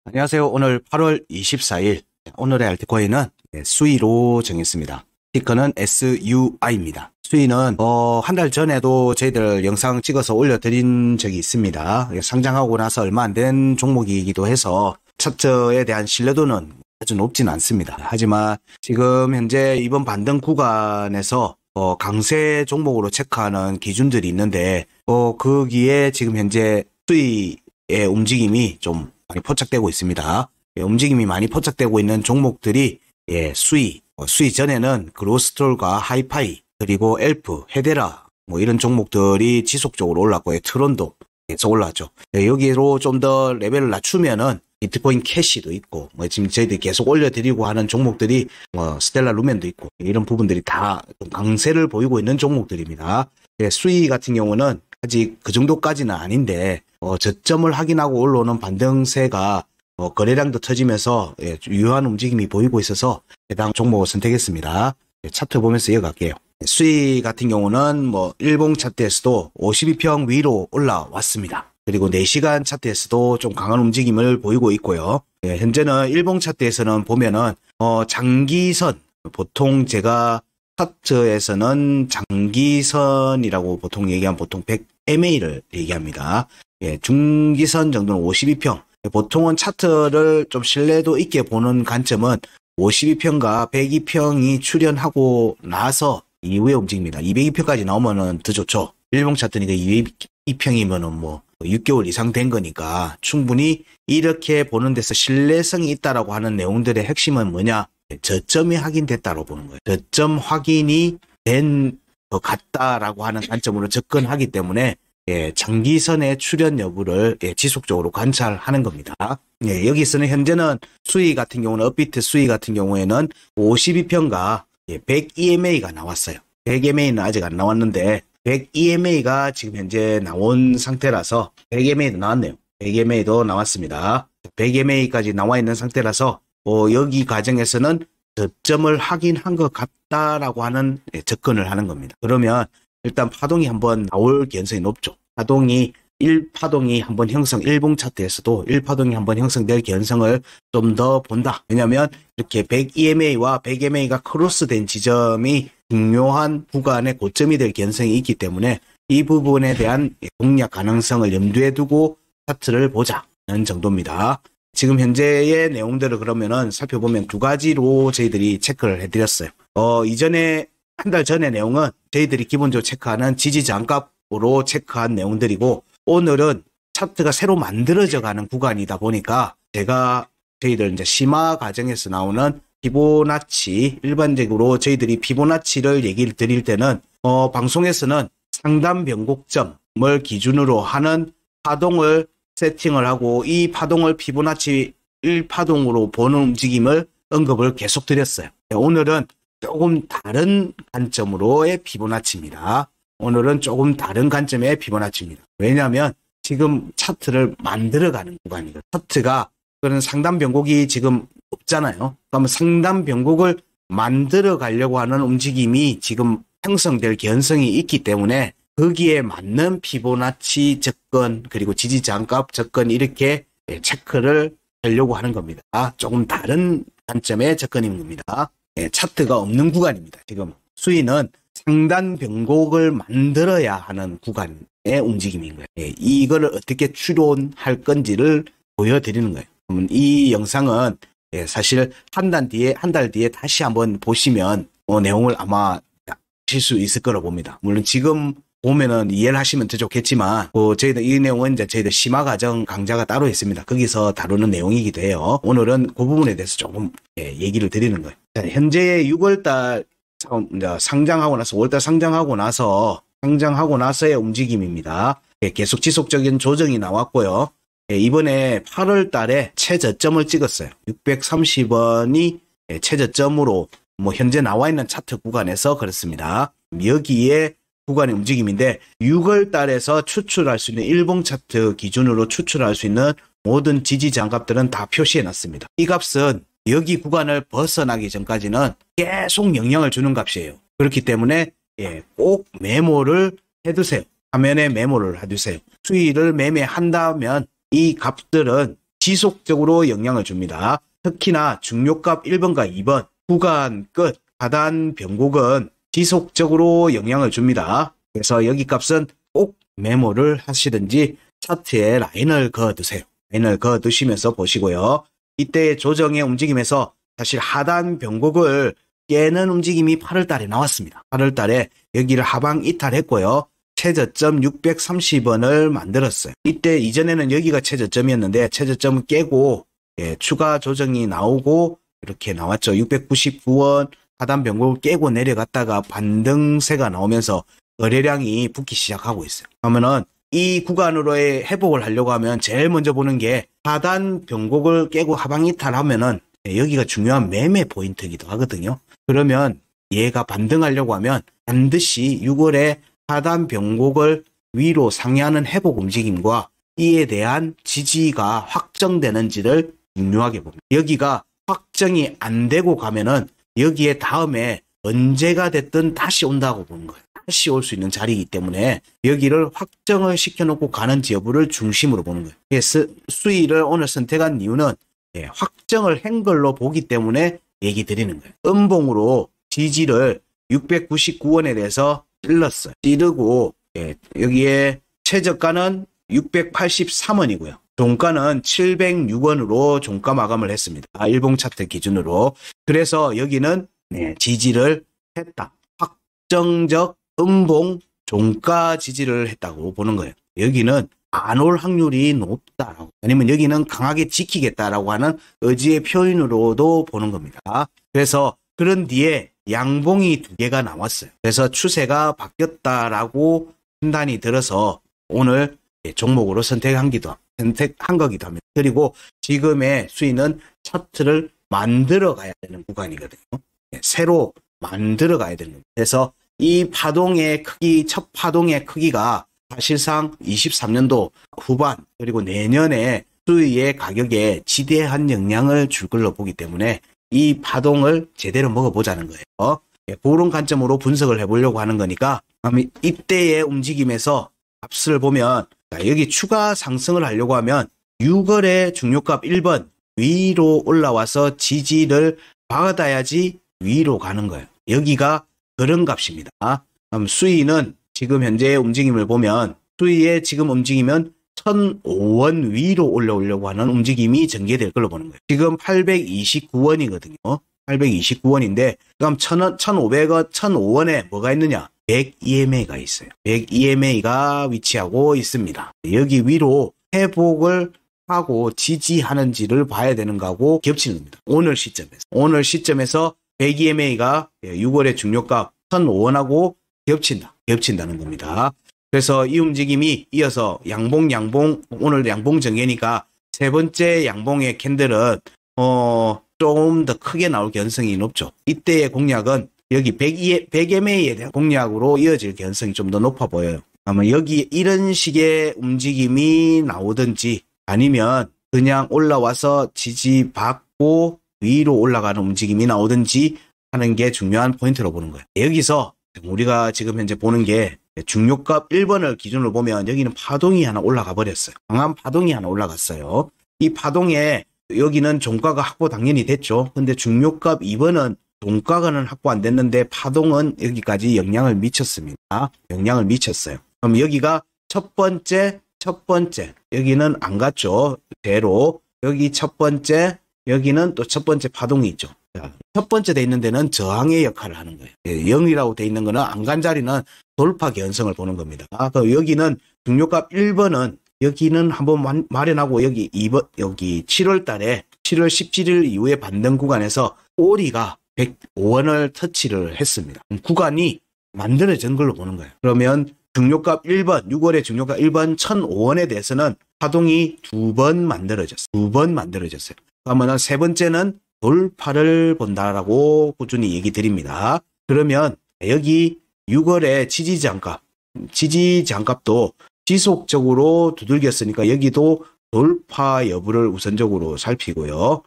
안녕하세요. 오늘 8월 24일 오늘의 알트코인은 수이로 정했습니다. 티커는 SUI입니다. 수이는 한 달 전에도 저희들 영상 찍어서 올려드린 적이 있습니다. 상장하고 나서 얼마 안 된 종목이기도 해서 차트에 대한 신뢰도는 아주 높진 않습니다. 하지만 지금 현재 이번 반등 구간에서 강세 종목으로 체크하는 기준들이 있는데 거기에 지금 현재 수이의 움직임이 좀 많이 포착되고 있습니다. 움직임이 많이 포착되고 있는 종목들이 수이 전에는 그로스톨과 하이파이 그리고 엘프, 헤데라 이런 종목들이 지속적으로 올랐고 트론도 계속 올랐죠. 여기로 좀 더 레벨을 낮추면은 비트코인 캐시도 있고 지금 저희들이 계속 올려드리고 하는 종목들이 스텔라 루멘도 있고 이런 부분들이 다 강세를 보이고 있는 종목들입니다. 수이 같은 경우는 아직 그 정도까지는 아닌데 저점을 확인하고 올라오는 반등세가 거래량도 터지면서 유효한 움직임이 보이고 있어서 해당 종목을 선택했습니다. 차트 보면서 이어갈게요. 수익 같은 경우는 일봉 차트에서도 52평 위로 올라왔습니다. 그리고 4시간 차트에서도 좀 강한 움직임을 보이고 있고요. 현재는 일봉 차트에서는 보면은 장기선, 보통 제가 차트에서는 장기선이라고 보통 얘기하면 보통 100MA를 얘기합니다. 중기선 정도는 52평. 보통은 차트를 좀 신뢰도 있게 보는 관점은 52평과 102평이 출현하고 나서 이후에 움직입니다. 202평까지 나오면은 더 좋죠. 일봉 차트니까 202평이면은 6개월 이상 된 거니까 충분히 이렇게 보는 데서 신뢰성이 있다라고 하는 내용들의 핵심은 뭐냐? 저점이 확인됐다고 보는 거예요. 저점 확인이 된 것 같다라고 하는 관점으로 접근하기 때문에 장기선의 출현 여부를 지속적으로 관찰하는 겁니다. 여기서는 현재는 수익 같은 경우는 업비트 수익 같은 경우에는 52평과 100EMA가 나왔어요. 100EMA는 아직 안 나왔는데 100EMA가 지금 현재 나온 상태라서 100EMA도 나왔네요. 100EMA도 나왔습니다. 100EMA까지 나와 있는 상태라서 여기 과정에서는 저점을 확인한 것 같다라고 하는 접근을 하는 겁니다. 그러면 일단 파동이 한번 나올 가능성이 높죠. 파동이 1파동이 한번 형성, 일봉 차트에서도 1파동이 한번 형성될 가능성을 좀 더 본다. 왜냐하면 이렇게 100EMA와 100MA가 크로스된 지점이 중요한 구간의 고점이 될 가능성이 있기 때문에 이 부분에 대한 공략 가능성을 염두에 두고 차트를 보자는 정도입니다. 지금 현재의 내용들을 그러면은 살펴보면 두 가지로 저희들이 체크를 해드렸어요. 이전에 한 달 전의 내용은 저희들이 기본적으로 체크하는 지지 저항값으로 체크한 내용들이고 오늘은 차트가 새로 만들어져 가는 구간이다 보니까 저희들 이제 심화 과정에서 나오는 피보나치, 일반적으로 저희들이 피보나치를 얘기를 드릴 때는 방송에서는 상단 변곡점을 기준으로 하는 파동을 세팅을 하고 이 파동을 피보나치 1파동으로 보는 움직임을 언급을 계속 드렸어요. 오늘은 조금 다른 관점으로의 피보나치입니다. 오늘은 조금 다른 관점의 피보나치입니다. 왜냐하면 지금 차트를 만들어가는 구간이거든요. 차트가 그런 상단 변곡이 지금 없잖아요. 그러면 상단 변곡을 만들어 가려고 하는 움직임이 지금 형성될 가능성이 있기 때문에 거기에 맞는 피보나치 접근 그리고 지지 저항값 접근 이렇게 체크를 하려고 하는 겁니다. 조금 다른 관점의 접근인 겁니다. 차트가 없는 구간입니다. 지금 수위는 상단 변곡을 만들어야 하는 구간의 움직임인 거예요. 이거를 어떻게 추론할 건지를 보여드리는 거예요. 그러면 이 영상은 사실 한 달 뒤에 다시 한번 보시면 내용을 아마 아실 수 있을 거라고 봅니다. 물론 지금 보면은 이해를 하시면 더 좋겠지만 저희들 이 내용은 이제 저희들 심화 과정 강좌가 따로 있습니다. 거기서 다루는 내용이기도 해요. 오늘은 그 부분에 대해서 조금 얘기를 드리는 거예요. 자, 현재 6월달 상장하고 나서 5월달 상장하고 나서의 움직임입니다. 계속 지속적인 조정이 나왔고요. 이번에 8월 달에 최저점을 찍었어요. 630원이 최저점으로 현재 나와 있는 차트 구간에서 그렇습니다. 여기에 구간의 움직임인데 6월 달에서 추출할 수 있는 일봉 차트 기준으로 추출할 수 있는 모든 지지 저항값들은 다 표시해 놨습니다. 이 값은 여기 구간을 벗어나기 전까지는 계속 영향을 주는 값이에요. 그렇기 때문에 꼭 메모를 해두세요. 화면에 메모를 해두세요. 수위를 매매한다면 이 값들은 지속적으로 영향을 줍니다. 특히나 중요값 1번과 2번 구간 끝 하단 변곡은 지속적으로 영향을 줍니다. 그래서 여기 값은 꼭 메모를 하시든지 차트에 라인을 그어두세요. 라인을 그어두시면서 보시고요. 이때 조정의 움직임에서 사실 하단 변곡을 깨는 움직임이 8월 달에 나왔습니다. 8월 달에 여기를 하방 이탈했고요. 최저점 630원을 만들었어요. 이때 이전에는 여기가 최저점이었는데 최저점을 깨고 추가 조정이 나오고 이렇게 나왔죠. 699원 하단 변곡을 깨고 내려갔다가 반등세가 나오면서 거래량이 붙기 시작하고 있어요. 그러면은 이 구간으로의 회복을 하려고 하면 제일 먼저 보는 게 하단 변곡을 깨고 하방 이탈하면은 여기가 중요한 매매 포인트이기도 하거든요. 그러면 얘가 반등하려고 하면 반드시 6월에 하단 변곡을 위로 상회하는 회복 움직임과 이에 대한 지지가 확정되는지를 중요하게 봅니다. 여기가 확정이 안 되고 가면은 여기에 다음에 언제가 됐든 다시 온다고 보는 거예요. 다시 올 수 있는 자리이기 때문에 여기를 확정을 시켜놓고 가는지 여부를 중심으로 보는 거예요. 그래서 수위를 오늘 선택한 이유는 확정을 한 걸로 보기 때문에 얘기 드리는 거예요. 음봉으로 지지를 699원에 대해서 찔렀어요. 찌르고 여기에 최저가는 683원이고요. 종가는 706원으로 종가 마감을 했습니다. 일봉 차트 기준으로. 그래서 여기는 지지를 했다. 확정적 음봉 종가 지지를 했다고 보는 거예요. 여기는 안 올 확률이 높다라고, 아니면 여기는 강하게 지키겠다라고 하는 의지의 표현으로도 보는 겁니다. 그래서 그런 뒤에 양봉이 2개가 나왔어요. 그래서 추세가 바뀌었다라고 판단이 들어서 오늘 종목으로 선택한 거기도 합니다. 그리고 지금의 수위는 차트를 만들어 가야 되는 구간이거든요. 새로 만들어 가야 되는 겁니다. 그래서 이 파동의 크기, 첫 파동의 크기가 사실상 23년도 후반 그리고 내년에 수위의 가격에 지대한 영향을 줄 걸로 보기 때문에 이 파동을 제대로 먹어보자는 거예요. 그런 관점으로 분석을 해보려고 하는 거니까 이때의 움직임에서 값을 보면 여기 추가 상승을 하려고 하면 6월의 중요값 1번 위로 올라와서 지지를 받아야지 위로 가는 거예요. 여기가 그런 값입니다. 그럼 수위는 지금 현재의 움직임을 보면 수위의 지금 움직임은 1005원 위로 올라오려고 하는 움직임이 전개될 걸로 보는 거예요. 지금 829원이거든요. 829원인데 그럼 1,500원, 1,005원에 뭐가 있느냐? 100 EMA가 있어요. 100 EMA가 위치하고 있습니다. 여기 위로 회복을 하고 지지하는지를 봐야 되는 거하고 겹치는 겁니다. 오늘 시점에서 100 EMA가 6월의 중요값 1,005원하고 겹친다는 겁니다. 그래서 이 움직임이 이어서 양봉 오늘 양봉 전개니까 세 번째 양봉의 캔들은 조금 더 크게 나올 가능성이 높죠. 이때의 공략은 여기 100MA에 대한 공략으로 이어질 가능성이 좀 더 높아 보여요. 아마 여기 이런 식의 움직임이 나오든지 아니면 그냥 올라와서 지지받고 위로 올라가는 움직임이 나오든지 하는 게 중요한 포인트로 보는 거예요. 여기서 우리가 지금 현재 보는 게 중요값 1번을 기준으로 보면 여기는 파동이 하나 올라가 버렸어요. 강한 파동이 하나 올라갔어요. 이 파동에 여기는 종가가 확보 당연히 됐죠. 근데 중요값 2번은 종가는 확보 안 됐는데 파동은 여기까지 영향을 미쳤습니다. 영향을 미쳤어요. 그럼 여기가 첫 번째 여기는 안 갔죠. 대로 여기 첫 번째 여기는 또 첫 번째 파동이 있죠. 첫 번째 돼 있는 데는 저항의 역할을 하는 거예요. 0이라고 돼 있는 거는 안 간 자리는 돌파 개연성을 보는 겁니다. 그럼 여기는 중요값 1번은 여기는 한번 마련하고 여기 2번 여기 7월 달에 7월 17일 이후에 반등 구간에서 오리가 105원을 터치를 했습니다. 구간이 만들어진 걸로 보는 거예요. 그러면 중요값 1번 6월의 중요값 1번 1,005원에 대해서는 파동이 2번 만들어졌어요. 그러면 세 번째는 돌파를 본다라고 꾸준히 얘기 드립니다. 그러면 여기 6월에 지지저항값도 지속적으로 두들겼으니까 여기도 돌파 여부를 우선적으로 살피고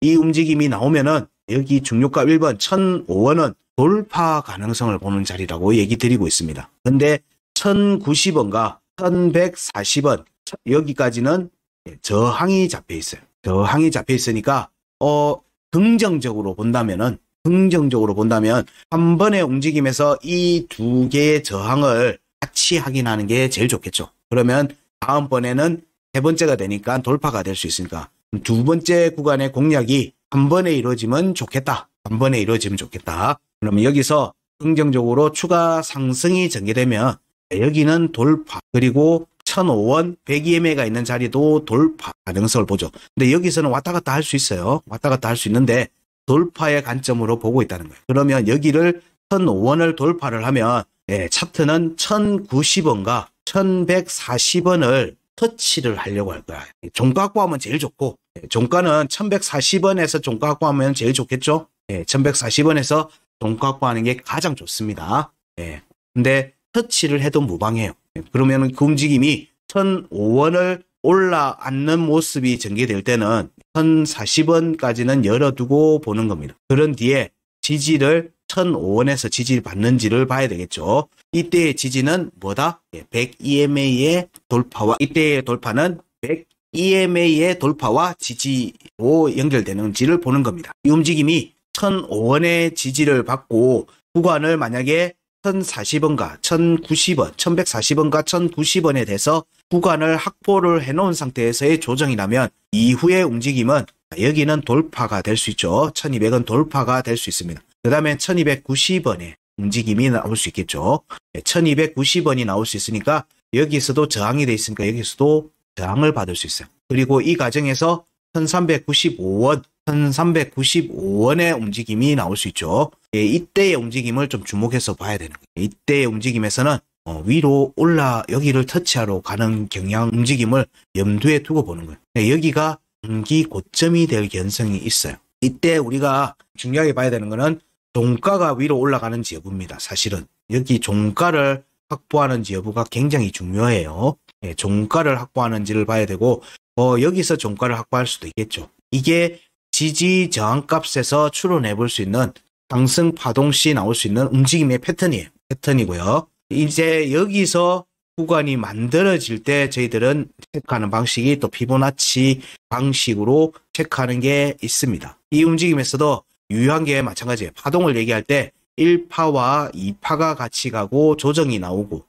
이 움직임이 나오면은 여기 중요값 1번 1,005원은 돌파 가능성을 보는 자리라고 얘기 드리고 있습니다. 근데 1,090원과 1,140원 여기까지는 저항이 잡혀 있어요. 저항이 잡혀 있으니까 긍정적으로 본다면 한 번의 움직임에서 이 두 개의 저항을 같이 확인하는 게 제일 좋겠죠. 그러면 다음번에는 세 번째가 되니까 돌파가 될 수 있으니까 두 번째 구간의 공략이 한 번에 이루어지면 좋겠다. 그러면 여기서 긍정적으로 추가 상승이 전개되면 여기는 돌파, 그리고 1005원 100EMA가 있는 자리도 돌파 가능성을 보죠. 근데 여기서는 왔다 갔다 할 수 있어요. 왔다 갔다 할 수 있는데 돌파의 관점으로 보고 있다는 거예요. 그러면 여기를 1005원을 돌파를 하면 차트는 1090원과 1140원을 터치를 하려고 할 거야. 종가 확보하면 제일 좋고, 종가는 1140원에서 종가 확보하면 제일 좋겠죠. 1140원에서 종가 확보하는 게 가장 좋습니다. 근데 터치를 해도 무방해요. 그러면 그 움직임이 1005원을 올라앉는 모습이 전개될 때는 1040원까지는 열어두고 보는 겁니다. 그런 뒤에 지지를 1005원에서 지지를 받는지를 봐야 되겠죠. 이때의 지지는 뭐다? 100EMA의 돌파와, 이때의 돌파는 100EMA의 돌파와 지지로 연결되는지를 보는 겁니다. 이 움직임이 1005원의 지지를 받고 구간을 만약에 1040원과 1090원, 1140원과 1090원에 대해서 구간을 확보를 해놓은 상태에서의 조정이 나면 이후의 움직임은 여기는 돌파가 될 수 있죠. 1200원 돌파가 될 수 있습니다. 그 다음에 1290원의 움직임이 나올 수 있겠죠. 1290원이 나올 수 있으니까 여기서도 저항이 돼 있으니까 여기서도 저항을 받을 수 있어요. 그리고 이 과정에서 1395원의 움직임이 나올 수 있죠. 이때의 움직임을 좀 주목해서 봐야 되는 거예요. 이때의 움직임에서는 위로 여기를 터치하러 가는 경향 움직임을 염두에 두고 보는 거예요. 여기가 단기 고점이 될 가능성이 있어요. 이때 우리가 중요하게 봐야 되는 거는 종가가 위로 올라가는지 여부입니다. 사실은 여기 종가를 확보하는지 여부가 굉장히 중요해요. 종가를 확보하는지를 봐야 되고 여기서 종가를 확보할 수도 있겠죠. 이게 지지 저항값에서 추론해 볼 수 있는 상승 파동 시 나올 수 있는 움직임의 패턴이고요. 이제 여기서 구간이 만들어질 때 저희들은 체크하는 방식이 또 피보나치 방식으로 체크하는 게 있습니다. 이 움직임에서도 유효한 게 마찬가지예요. 파동을 얘기할 때 1파와 2파가 같이 가고 조정이 나오고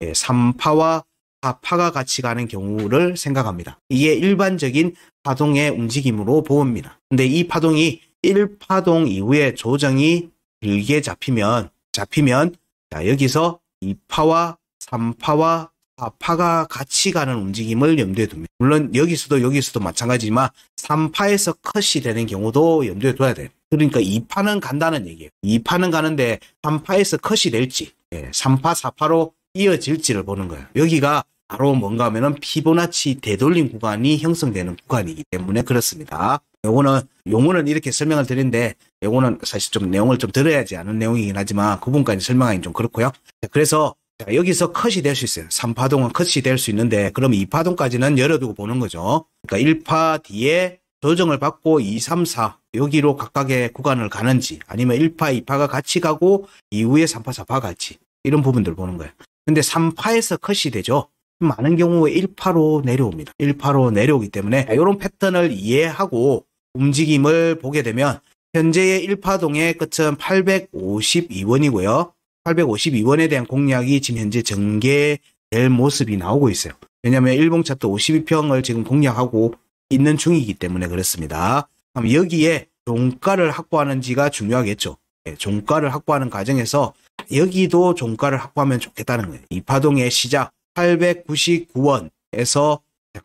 3파와 4파가 같이 가는 경우를 생각합니다. 이게 일반적인 파동의 움직임으로 보입니다. 근데 이 파동이 1파동 이후에 조정이 길게 잡히면 자, 여기서 2파와 3파와 4파가 같이 가는 움직임을 염두에 둡니다. 물론 여기서도 마찬가지지만 3파에서 컷이 되는 경우도 염두에 둬야 돼요. 그러니까 2파는 간다는 얘기예요. 2파는 가는데 3파에서 컷이 될지 3파, 4파로 이어질지를 보는 거예요. 여기가 바로 뭔가 하면은 피보나치 되돌림 구간이 형성되는 구간이기 때문에 그렇습니다. 요거는 용어는 이렇게 설명을 드리는데 요거는 사실 좀 내용을 좀 들어야지 않은 내용이긴 하지만 그 부분까지 설명하기 좀 그렇고요. 그래서 여기서 컷이 될 수 있어요. 3파동은 컷이 될 수 있는데 그럼 2파동까지는 열어두고 보는 거죠. 그러니까 1파 뒤에 조정을 받고 2, 3, 4 여기로 각각의 구간을 가는지 아니면 1파, 2파가 같이 가고 이후에 3파, 4파 같이 이런 부분들을 보는 거예요. 근데 3파에서 컷이 되죠. 많은 경우에 1파로 내려옵니다. 1파로 내려오기 때문에 이런 패턴을 이해하고 움직임을 보게 되면 현재의 1파동의 끝은 852원이고요. 852원에 대한 공략이 지금 현재 전개될 모습이 나오고 있어요. 왜냐하면 일봉 차트 52평을 지금 공략하고 있는 중이기 때문에 그렇습니다. 그럼 여기에 종가를 확보하는지가 중요하겠죠. 종가를 확보하는 과정에서 여기도 종가를 확보하면 좋겠다는 거예요. 이 파동의 시작 899원에서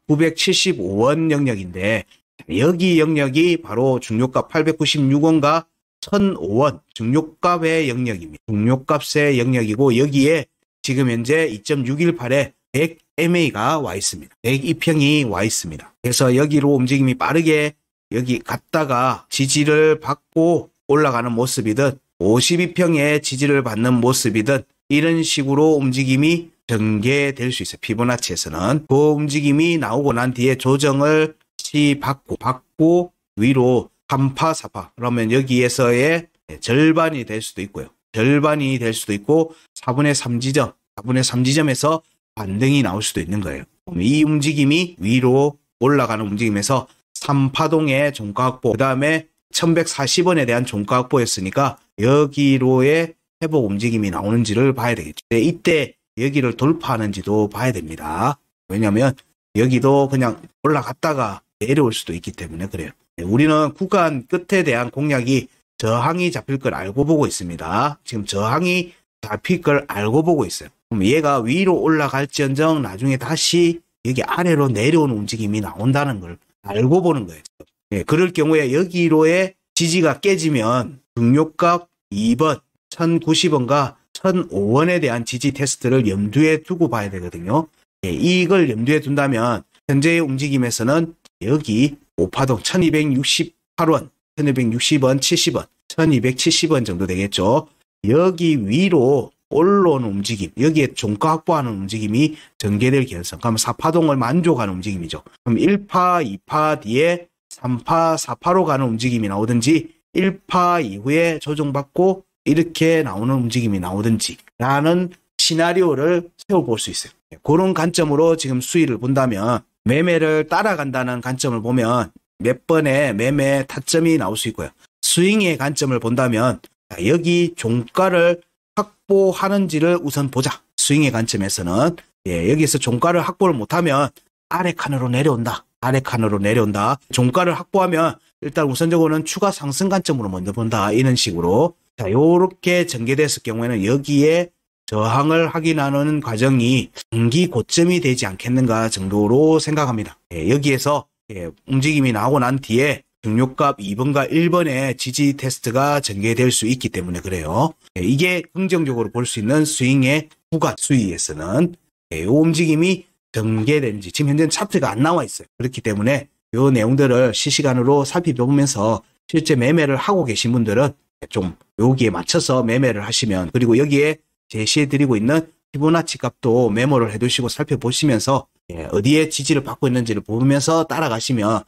975원 영역인데 여기 영역이 바로 중요값 896원과 1005원 중요값의 영역입니다. 중요값의 영역이고 여기에 지금 현재 2.618에 100MA가 와 있습니다. 102평이 와 있습니다. 그래서 여기로 움직임이 빠르게 여기 갔다가 지지를 받고 올라가는 모습이든 52평의 지지를 받는 모습이든 이런 식으로 움직임이 전개될 수 있어요. 피보나치에서는 그 움직임이 나오고 난 뒤에 조정을 받고 위로 3파, 4파 그러면 여기에서의 절반이 될 수도 있고요. 절반이 될 수도 있고 4분의 3지점에서 반등이 나올 수도 있는 거예요. 이 움직임이 위로 올라가는 움직임에서 3파동의 종가 확보, 그 다음에 1140원에 대한 종가 확보였으니까 여기로의 회복 움직임이 나오는지를 봐야 되겠죠. 이때 여기를 돌파하는지도 봐야 됩니다. 왜냐하면 여기도 그냥 올라갔다가 내려올 수도 있기 때문에 그래요. 우리는 구간 끝에 대한 공략이 저항이 잡힐 걸 알고 보고 있습니다. 지금 저항이 잡힐 걸 알고 보고 있어요. 그럼 얘가 위로 올라갈지언정 나중에 다시 여기 아래로 내려오는 움직임이 나온다는 걸 알고 보는 거예요. 그럴 경우에 여기로의 지지가 깨지면 중요값 2번 1090원과 1005원에 대한 지지 테스트를 염두에 두고 봐야 되거든요. 이걸 염두에 둔다면 현재의 움직임에서는 여기 5파동 1268원, 1260원, 70원, 1270원 정도 되겠죠. 여기 위로 올라오는 움직임, 여기에 종가 확보하는 움직임이 전개될 개연성. 그럼 4파동을 만족하는 움직임이죠. 그럼 1파, 2파 뒤에 3파, 4파로 가는 움직임이 나오든지 1파 이후에 조정받고 이렇게 나오는 움직임이 나오든지 라는 시나리오를 세워볼 수 있어요. 그런 관점으로 지금 수위를 본다면 매매를 따라간다는 관점을 보면 몇 번의 매매 타점이 나올 수 있고요. 스윙의 관점을 본다면 여기 종가를 확보하는지를 우선 보자. 스윙의 관점에서는 여기서 종가를 확보를 못하면 아래 칸으로 내려온다. 아래 칸으로 내려온다. 종가를 확보하면 일단 우선적으로는 추가 상승 관점으로 먼저 본다. 이런 식으로 자, 요렇게 전개됐을 경우에는 여기에 저항을 확인하는 과정이 단기 고점이 되지 않겠는가 정도로 생각합니다. 여기에서 움직임이 나오고 난 뒤에 중요값 2번과 1번의 지지 테스트가 전개될 수 있기 때문에 그래요. 이게 긍정적으로 볼 수 있는 스윙의 구간 수위에서는 이 움직임이 전개되는지 지금 현재는 차트가 안 나와 있어요. 그렇기 때문에 이 내용들을 실시간으로 살펴보면서 실제 매매를 하고 계신 분들은 좀 여기에 맞춰서 매매를 하시면, 그리고 여기에 제시해드리고 있는 피보나치 값도 메모를 해두시고 살펴보시면서 어디에 지지를 받고 있는지를 보면서 따라가시면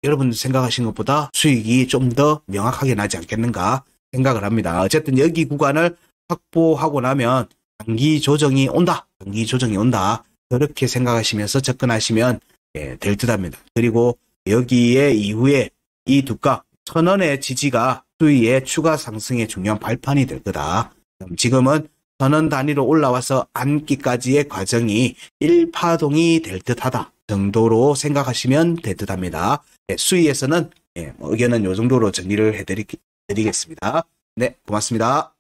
여러분들 생각하시는 것보다 수익이 좀 더 명확하게 나지 않겠는가 생각을 합니다. 어쨌든 여기 구간을 확보하고 나면 단기 조정이 온다. 단기 조정이 온다. 그렇게 생각하시면서 접근하시면 될 듯합니다. 그리고 여기에 이후에 이 두값 1000원의 지지가 수위의 추가 상승의 중요한 발판이 될 거다. 지금은 1000원 단위로 올라와서 앉기까지의 과정이 1파동이 될 듯하다 정도로 생각하시면 될 듯합니다. 수위에서는 의견은 이 정도로 정리를 해드리겠습니다. 네, 고맙습니다.